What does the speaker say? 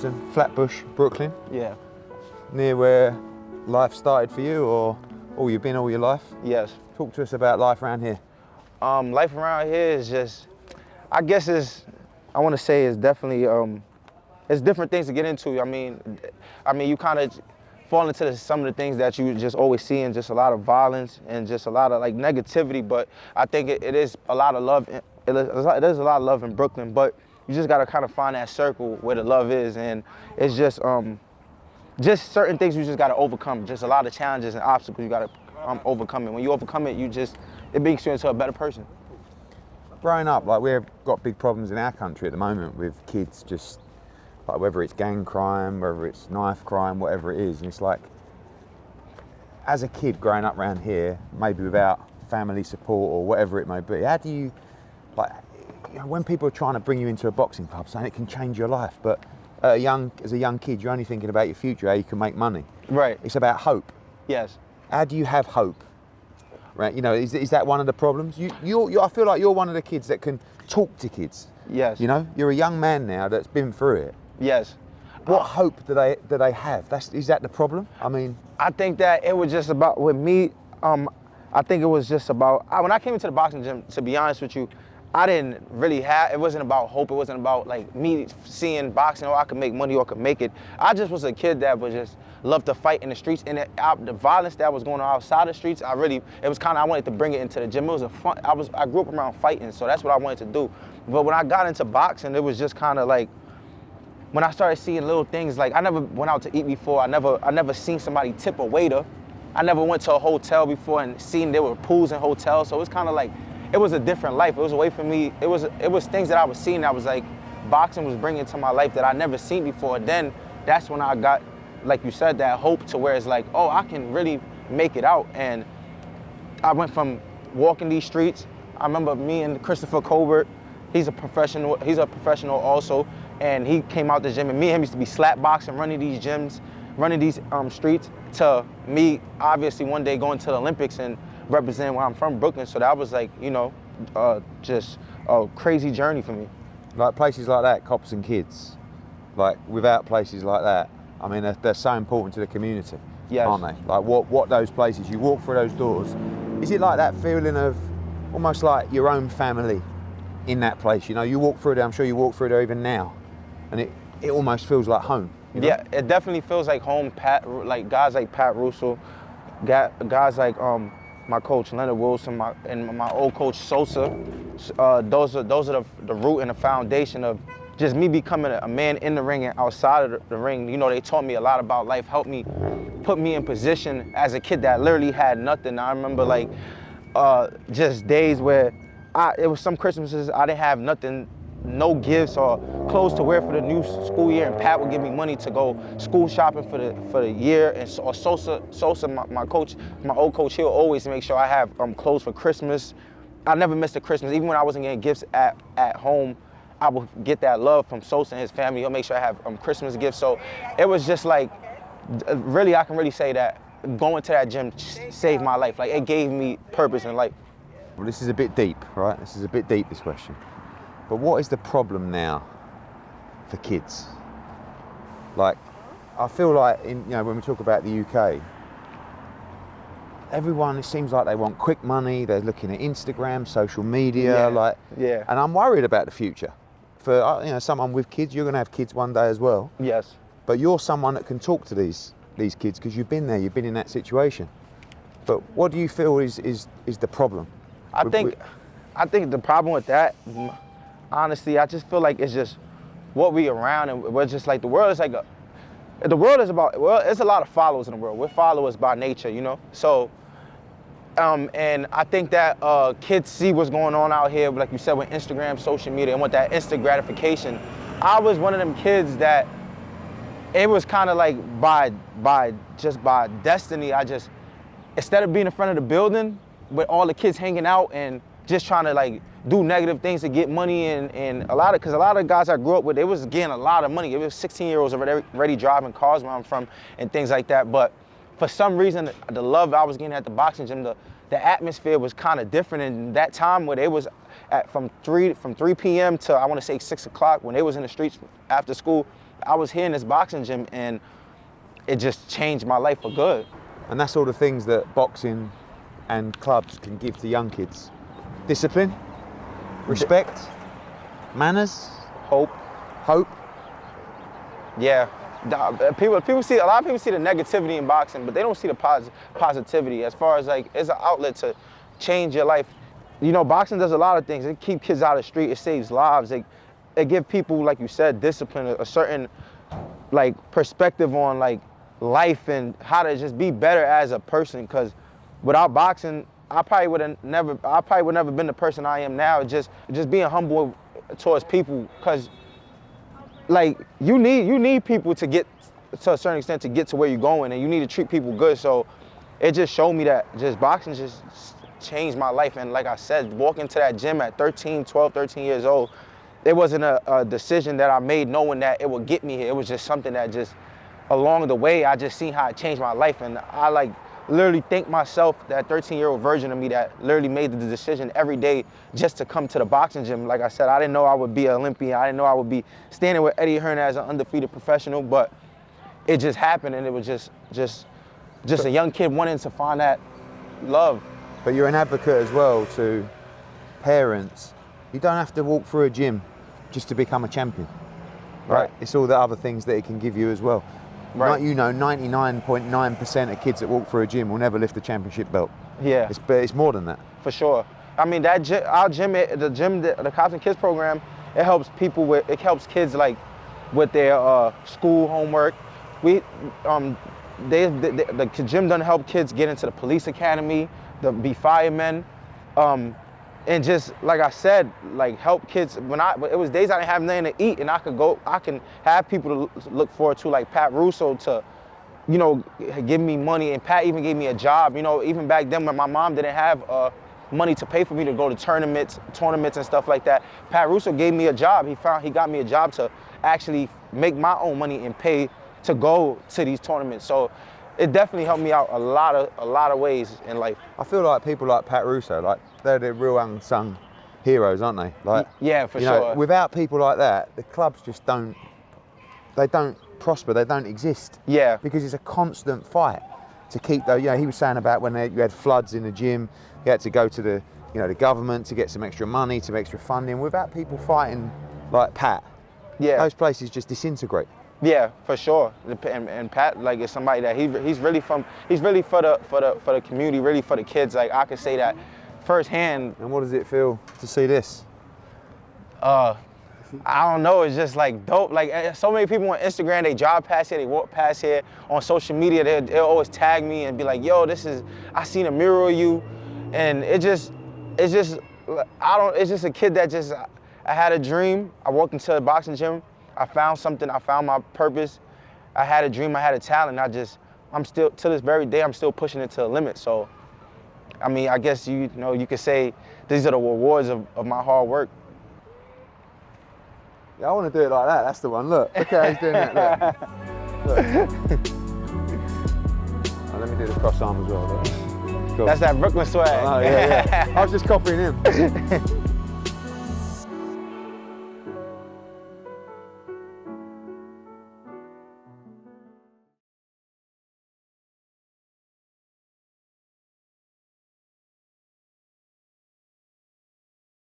Warrington, Flatbush, Brooklyn. Yeah. Near where life started for you, or you've been all your life? Yes. Talk to us about life around here. Life around here is just, I guess I want to say it's definitely, it's different things to get into. I mean, you kind of fall into some of the things that you just always see, and just a lot of violence and just a lot of like negativity. But I think it is a lot of love. It is a lot of love in Brooklyn, but you just got to kind of find that circle where the love is, and it's just certain things you just got to overcome. Just a lot of challenges and obstacles you got to overcome it. When you overcome it, it makes you into a better person. Growing up, like, we've got big problems in our country at the moment with kids, just like whether it's gang crime, whether it's knife crime, whatever it is. And it's like, as a kid growing up around here, maybe without family support or whatever it may be, how do you, like, you know, when people are trying to bring you into a boxing club saying it can change your life, but as a young kid, you're only thinking about your future, how you can make money. Right. It's about hope. Yes. How do you have hope? Right, you know, is that one of the problems? I feel like you're one of the kids that can talk to kids. Yes. You know, you're a young man now that's been through it. Yes. What hope do they have? Is that the problem? I mean, I think that it was just about, with me, I think it was just about, when I came into the boxing gym, to be honest with you, I didn't really have, it wasn't about hope, it wasn't about like me seeing boxing, I could make money or I could make it. I just was a kid that was just loved to fight in the streets, and the violence that was going on outside the streets, I wanted to bring it into the gym. It was fun, I grew up around fighting, so that's what I wanted to do. But when I got into boxing, it was just kind of like, when I started seeing little things, like I never went out to eat before, I never seen somebody tip a waiter. I never went to a hotel before and seen there were pools in hotels, so it was kind of like, it was a different life. It was a way for me, it was things that I was seeing that was like, boxing was bringing to my life that I never seen before. Then that's when I got, like you said, that hope to where it's like, oh, I can really make it out. And I went from walking these streets. I remember me and Christopher Colbert, he's a professional also, and he came out the gym, and me and him used to be slap boxing, running these gyms, running these streets, to me obviously one day going to the Olympics and representing where I'm from, Brooklyn. So that was like, you know, just a crazy journey for me. like places like that, cops and kids, like without places like that, I mean, they're so important to the community, yes, aren't they? Like what those places, you walk through those doors, is it like that feeling of almost like your own family in that place? You know, you walk through there, I'm sure you walk through there even now, and it almost feels like home. You know? Yeah, it definitely feels like home. Like guys like Pat Russell, guys like my coach Leonard Wilson, and my old coach Sosa. Those are the root and the foundation of just me becoming a man in the ring and outside of the ring. You know, they taught me a lot about life, helped me, put me in position as a kid that literally had nothing. I remember like just days where it was some Christmases I didn't have nothing, no gifts or clothes to wear for the new school year, and Pat would give me money to go school shopping for the year. And Sosa, my coach, my old coach, he'll always make sure I have clothes for Christmas. I never missed a Christmas, even when I wasn't getting gifts at home. I would get that love from Sosa and his family. He'll make sure I have Christmas gifts. So it was just like, really, I can really say that going to that gym saved my life. Like, it gave me purpose in life. Well, this is a bit deep, right? This is a bit deep, this question. But what is the problem now for kids? Like, I feel like, when we talk about the UK, everyone, it seems like they want quick money. They're looking at Instagram, social media, yeah. And I'm worried about the future. For someone with kids, you're going to have kids one day as well. Yes. But you're someone that can talk to these kids because you've been there, you've been in that situation. But what do you feel is the problem? I think the problem with that, honestly, I just feel like it's just what we around, and we're just like, the world is about, it's a lot of followers in the world. We're followers by nature, you know? So, and I think that kids see what's going on out here, like you said, with Instagram, social media, and want that instant gratification. I was one of them kids that it was kind of like by destiny, instead of being in front of the building with all the kids hanging out and just trying to like do negative things to get money, and because a lot of guys I grew up with, they was getting a lot of money. It was 16-year-olds already driving cars where I'm from and things like that. But for some reason, the love I was getting at the boxing gym, the atmosphere was kind of different. In that time where they was from 3 p.m. to, I want to say, 6 o'clock, when they was in the streets after school, I was here in this boxing gym and it just changed my life for good. And that's all the things that boxing and clubs can give to young kids. Discipline, respect, manners, Hope. hope. Yeah. People see, a lot of people see the negativity in boxing, but they don't see the positivity as far as like, it's an outlet to change your life. You know, boxing does a lot of things. It keeps kids out of the street, it saves lives. It gives people, like you said, discipline, a certain like perspective on like life and how to just be better as a person. Cause without boxing, I probably would never been the person I am now. Just being humble towards people, cause like you need people to get to a certain extent to get to where you're going, and you need to treat people good. So it just showed me that just boxing just changed my life. And like I said, walking to that gym at 12, 13 years old, it wasn't a decision that I made knowing that it would get me here. It was just something that just along the way, I just seen how it changed my life. And I like literally thank myself, that 13-year-old version of me that literally made the decision every day just to come to the boxing gym. Like I said, I didn't know I would be an Olympian. I didn't know I would be standing with Eddie Hearn as an undefeated professional, but it just happened, and it was just a young kid wanting to find that love. But you're an advocate as well to parents. You don't have to walk through a gym just to become a champion, right? It's all the other things that it can give you as well. Right. You know, 99.9% of kids that walk through a gym will never lift a championship belt. Yeah. But it's more than that. For sure. I mean, our gym, the Cops and Kids program, it helps kids like with their school homework. The gym doesn't help kids get into the police academy, to be firemen, and just like I said, like help kids. It was days I didn't have nothing to eat, and I can have people to look forward to, like Pat Russo, to, you know, give me money, and Pat even gave me a job. You know, even back then when my mom didn't have money to pay for me to go to tournaments and stuff like that, Pat Russo gave me a job. He got me a job to actually make my own money and pay to go to these tournaments. So it definitely helped me out a lot of ways in life. I feel like people like Pat Russo, like they're the real unsung heroes, aren't they? Like, yeah, for you sure. know, without people like that, the clubs just don't prosper, they don't exist. Yeah. Because it's a constant fight to keep those, you know, he was saying about when you had floods in the gym, you had to go to the government to get some extra money, some extra funding. Without people fighting like Pat, those places just disintegrate. Yeah, for sure. And Pat, like, is somebody that he's really for the community, really for the kids. Like, I could say that firsthand. And what does it feel to see this? I don't know. It's just like dope. Like, so many people on Instagram, they drive past here, they walk past here. On social media, they'll always tag me and be like, "Yo, I seen a mural of you," and it's just a kid that I had a dream. I walked into a boxing gym. I found something, I found my purpose. I had a dream, I had a talent. I'm still, to this very day, I'm still pushing it to the limit. So, I mean, I guess you could say these are the rewards of my hard work. Yeah, I want to do it like that. That's the one. Look how he's doing that. Look. Oh, let me do the cross arm as well. Look. Cool. That's that Brooklyn swag. Oh, yeah. I was just copying him.